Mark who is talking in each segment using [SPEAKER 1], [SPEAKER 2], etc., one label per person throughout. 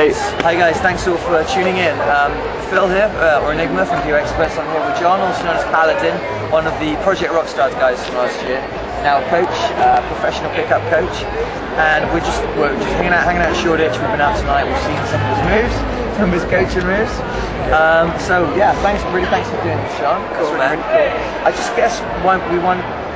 [SPEAKER 1] Hey.
[SPEAKER 2] Hi guys, thanks all for tuning in. Phil here, or Enigma from Pua Experts. I'm here with John, also known as Paladin, one of the Project Rockstars guys from last year. Now a coach, professional pickup coach, and we're just hanging out at Shoreditch. We've been out tonight. We've seen some of his moves, some of his coaching moves. So yeah, thanks for doing this, John.
[SPEAKER 3] Cool, man.
[SPEAKER 2] Really cool. I just guess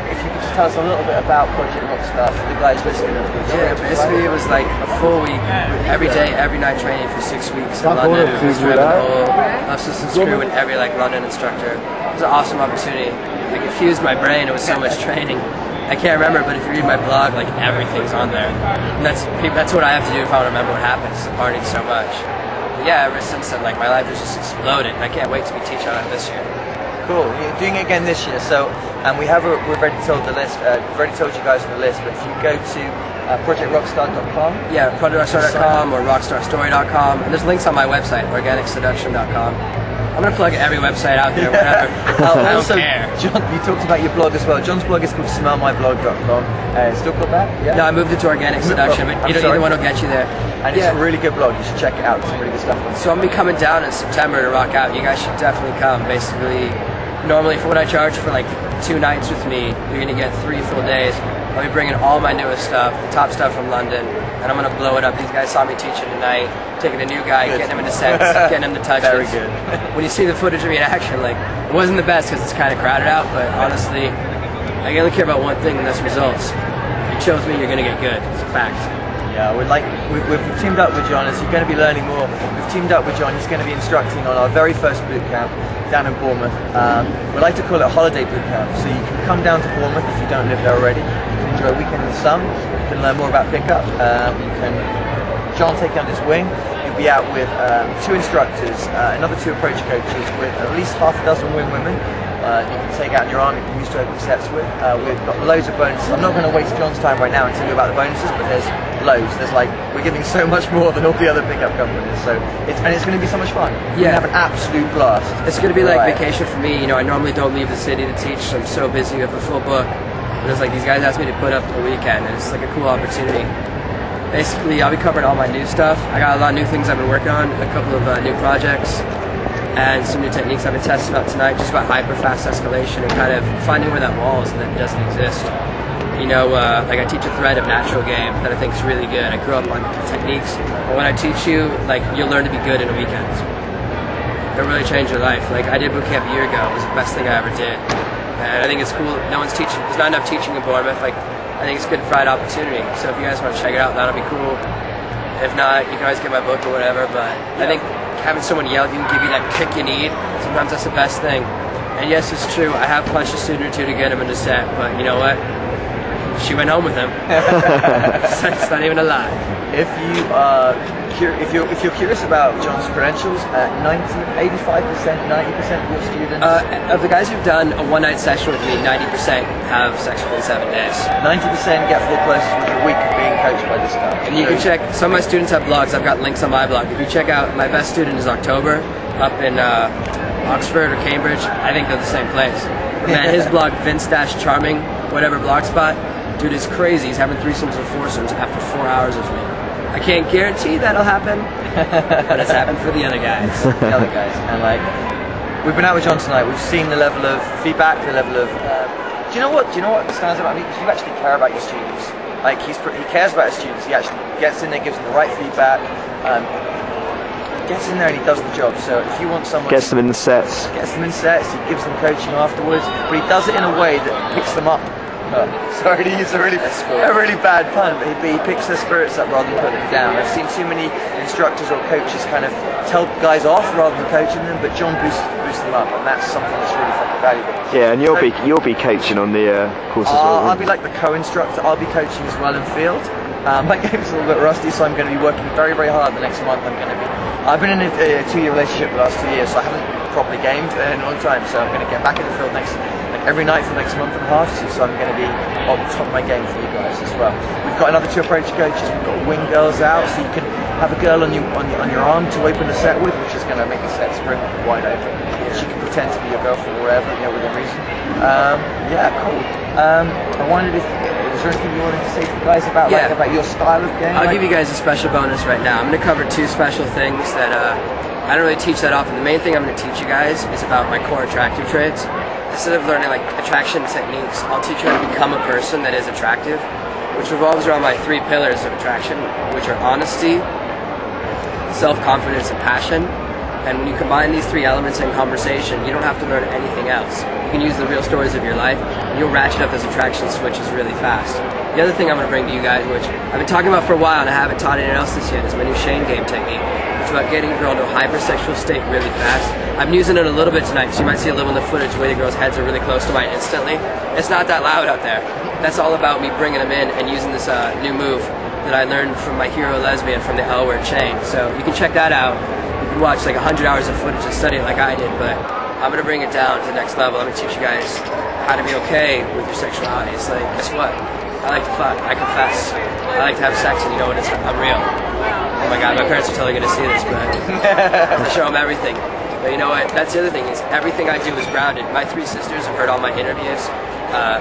[SPEAKER 2] if you could just tell us a little bit about Project Rockstar for the guys listening.
[SPEAKER 3] Yeah, basically it was like a full week, every day, every night training for 6 weeks in London. We was driving the whole subsistence crew with every London instructor. It was an awesome opportunity. Like it fused my brain. It was so much training. I can't remember, but if you read my blog, like everything's on there. And that's what I have to do if I want to remember what happened. It's learning so much. But yeah, ever since then, like my life has just exploded. I can't wait to be teaching on it this year.
[SPEAKER 2] Cool. You're doing it again this year, so we've already told the list. We've already told you guys the list. But if you go to projectrockstar.com,
[SPEAKER 3] yeah, projectrockstar.com or rockstarstory.com, and there's links on my website, organicseduction.com. I'm gonna plug every website out there, whatever. I don't care.
[SPEAKER 2] John, you talked about your blog as well. John's blog is called smellmyblog.com. Still called that? Yeah.
[SPEAKER 3] No, I moved it to Organic Seduction, but either one will get you there.
[SPEAKER 2] And it's a really good blog. You should check it out. Some really good stuff on it.
[SPEAKER 3] So I'm gonna be coming down in September to rock out. You guys should definitely come. Basically, normally for what I charge for like 2 nights with me, you're gonna get 3 full days. I'll be bringing all my newest stuff, the top stuff from London, and I'm gonna blow it up. These guys saw me teaching tonight, taking a new guy, getting him into sets, getting him to touches.
[SPEAKER 2] Very good.
[SPEAKER 3] When you see the footage of me in action, like it wasn't the best because it's kind of crowded out, but honestly, I only care about one thing, and that's results. If you chose me, you're gonna get good. It's a fact.
[SPEAKER 2] Yeah, we've teamed up with John, as you're going to be learning more. We've teamed up with John. He's going to be instructing on our very first boot camp down in Bournemouth. We like to call it a holiday boot camp. So you can come down to Bournemouth if you don't live there already. You can enjoy a weekend in the sun. You can learn more about pickup. John take on his wing. You'll be out with 2 instructors, another 2 approach coaches, with at least half a dozen women. You can take out in your arm, you can use to open sets with. We've got loads of bonuses. I'm not going to waste John's time right now and tell you about the bonuses, but there's loads. We're giving so much more than all the other pickup companies. So it's going to be so much fun. You're going to have an absolute blast.
[SPEAKER 3] It's going to be like vacation for me. You know, I normally don't leave the city to teach. So I'm so busy with a full book. But it's like these guys asked me to put up a weekend, and it's like a cool opportunity. Basically, I'll be covering all my new stuff. I got a lot of new things I've been working on, a couple of new projects, and some new techniques I've been testing out tonight, just about hyper-fast escalation and kind of finding where that wall is that doesn't exist. You know, like I teach a thread of natural game that I think is really good. I grew up on techniques, but when I teach you, like, you'll learn to be good in a weekend. It'll really change your life. Like, I did boot camp a year ago. It was the best thing I ever did. And I think it's cool. No one's teaching. There's not enough teaching in Bournemouth. Like, I think it's a good Friday opportunity. So if you guys want to check it out, that'll be cool. If not, you can always get my book or whatever, but I think having someone yell at you and give you that kick you need, sometimes that's the best thing. And yes, it's true, I have punched a student or 2 to get him into set, but you know what? She went home with him. It's not even a lie.
[SPEAKER 2] If you're curious about John's credentials, 85%, 90% of your students...
[SPEAKER 3] of the guys who've done a 1-night session with me, 90% have sex within 7 days. 90%
[SPEAKER 2] get full closes with a week of being coached by this guy.
[SPEAKER 3] And you can check, some of my students have blogs, I've got links on my blog. If you check out, my best student is October, up in Oxford or Cambridge. I think they're the same place. But man, his blog, Vince-Charming, whatever blogspot, dude is crazy. He's having threesomes and foursomes after 4 hours with me. I can't guarantee that'll happen, but it's happened for the other guys.
[SPEAKER 2] And like, we've been out with John tonight. We've seen the level of feedback, the level of. Do you know what stands about me? Because you actually care about your students. Like he cares about his students. He actually gets in there, gives them the right feedback. Gets in there and he does the job. So if you want someone,
[SPEAKER 1] gets them in the sets.
[SPEAKER 2] He gives them coaching afterwards, but he does it in a way that picks them up. Sorry to use a really bad pun, but he picks their spirits up rather than putting them down. I've seen too many instructors or coaches kind of tell guys off rather than coaching them, but John boosts them up, and that's something that's really fucking valuable.
[SPEAKER 1] Yeah, and you'll be coaching on the course as well.
[SPEAKER 2] I'll be like the co-instructor. I'll be coaching as well in field. My game's a little bit rusty, so I'm going to be working very, very hard the next month. I've been in a 2-year relationship the last 2 years, so I haven't properly gamed in a long time. So I'm going to get back in the field next every night for the next month and a half, so I'm going to be on top of my game for you guys as well. We've got another two approach coaches. We've got wing girls out, so you can have a girl on your arm to open the set with, which is going to make the set spring wide open. She can pretend to be your girlfriend or wherever, within reason. Yeah, cool. I wondered if is there anything you wanted to say to the guys about about your style of game?
[SPEAKER 3] I'll give you guys a special bonus right now. I'm going to cover two special things that I don't really teach that often. The main thing I'm going to teach you guys is about my core attractive traits. Instead of learning like attraction techniques, I'll teach you how to become a person that is attractive, which revolves around my three pillars of attraction, which are honesty, self-confidence, and passion. And when you combine these three elements in conversation, you don't have to learn anything else. You can use the real stories of your life, and you'll ratchet up those attraction switches really fast. The other thing I'm going to bring to you guys, which I've been talking about for a while and I haven't taught anyone else this yet, is my new Shane game technique. It's about getting a girl into a hypersexual state really fast. I'm using it a little bit tonight, so you might see a little in the footage where the girls' heads are really close to mine instantly. It's not that loud out there. That's all about me bringing them in and using this new move that I learned from my hero lesbian from the L Word Shane. So you can check that out. You can watch like 100 hours of footage and study it like I did, but I'm going to bring it down to the next level. I'm going to teach you guys how to be okay with your sexuality. It's like, guess what? I like to fuck. I confess. I like to have sex, and you know what? I'm real. Oh my God, my parents are totally going to see this, but I show them everything. But you know what? That's the other thing, is everything I do is grounded. My three sisters have heard all my interviews.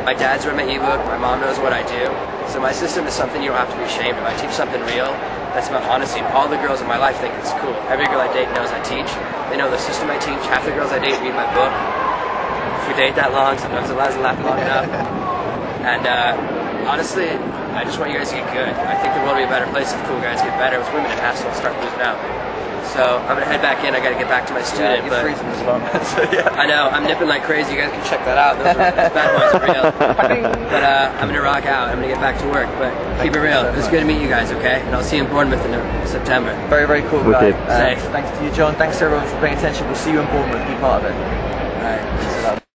[SPEAKER 3] My dad's read my ebook. My mom knows what I do. So my system is something you don't have to be ashamed of. I teach something real that's about honesty. And all the girls in my life think it's cool. Every girl I date knows I teach. They know the system I teach. Half the girls I date read my book. If we date that long, sometimes it doesn't last long enough. And honestly, I just want you guys to get good. I think the world will be a better place if cool guys get better. With women and assholes start losing out. So I'm gonna head back in. I gotta get back to my student.
[SPEAKER 2] You're freezing as well. So, yeah.
[SPEAKER 3] I know. I'm nipping like crazy. You guys can check that out. Those bad boys are real. But I'm gonna rock out. I'm gonna get back to work. But keep it real. It was good to meet you guys. Okay, and I'll see you in Bournemouth in September.
[SPEAKER 2] Very, very cool guy.
[SPEAKER 1] Safe.
[SPEAKER 2] Thanks to you, John. Thanks to everyone for paying attention. We'll see you in Bournemouth. Be part of it.
[SPEAKER 3] All right.